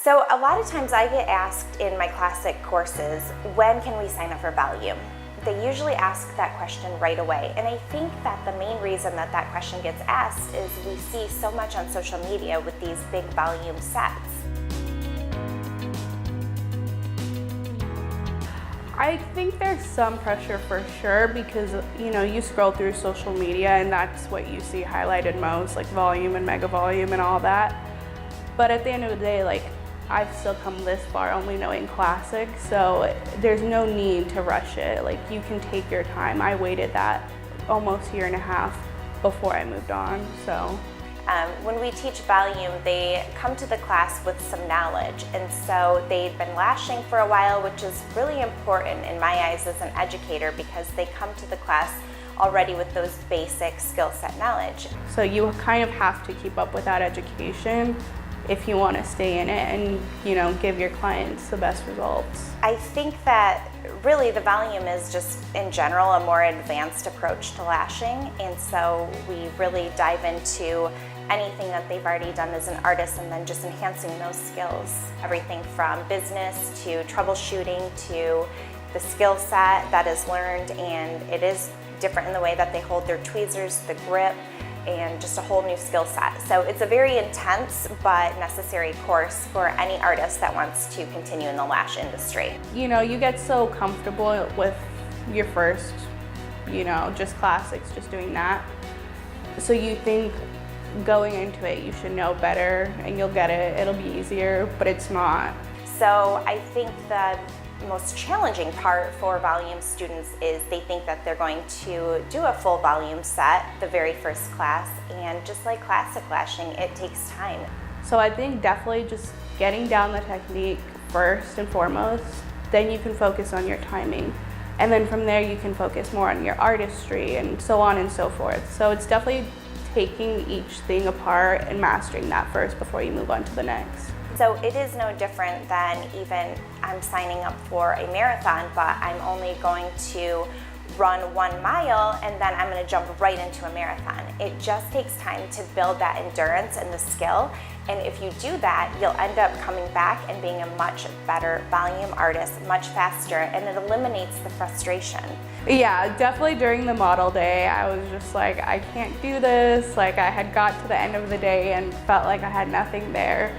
So a lot of times I get asked in my classic courses, when can we sign up for volume? They usually ask that question right away, and I think that the main reason that that question gets asked is we see so much on social media with these big volume sets. I think there's some pressure for sure because, you scroll through social media and that's what you see highlighted most, like volume and mega volume and all that. But at the end of the day, I've still come this far only knowing classic, so there's no need to rush it. You can take your time. I waited that almost a year and a half before I moved on, so. When we teach volume, they come to the class with some knowledge, and so they've been lashing for a while, which is really important in my eyes as an educator because they come to the class already with those basic skill set knowledge. So you kind of have to keep up with that education if you want to stay in it and give your clients the best results. I think that really the volume is just in general a more advanced approach to lashing, and so we really dive into anything that they've already done as an artist and then just enhancing those skills. Everything from business to troubleshooting to the skill set that is learned, and it is different in the way that they hold their tweezers, the grip, and just a whole new skill set. So it's a very intense but necessary course for any artist that wants to continue in the lash industry. You get so comfortable with your first, just classics, just doing that. So you think going into it you should know better and you'll get it, it'll be easier, but it's not. So I think the most challenging part for volume students is they think that they're going to do a full volume set the very first class, and just like classic lashing, it takes time. So I think definitely just getting down the technique first and foremost, then you can focus on your timing. And then from there you can focus more on your artistry and so on and so forth. So it's definitely taking each thing apart and mastering that first before you move on to the next. So it is no different than even I'm signing up for a marathon, but I'm only going to run 1 mile and then I'm going to jump right into a marathon. It just takes time to build that endurance and the skill, and if you do that, you'll end up coming back and being a much better volume artist, much faster, and it eliminates the frustration. Yeah, definitely during the model day, I was just like, I can't do this. I had got to the end of the day and felt like I had nothing there.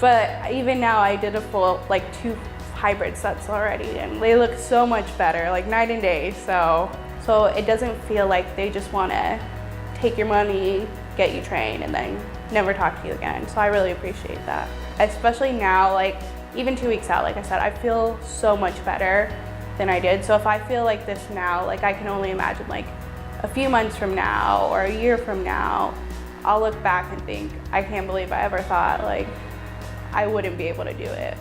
But even now, I did a full, 2 hybrid sets already, and they look so much better, night and day. So it doesn't feel like they just want to take your money, get you trained, and then never talk to you again. So I really appreciate that. Especially now, even 2 weeks out, like I said, I feel so much better than I did. So if I feel like this now, I can only imagine a few months from now or a year from now, I'll look back and think, I can't believe I ever thought I wouldn't be able to do it.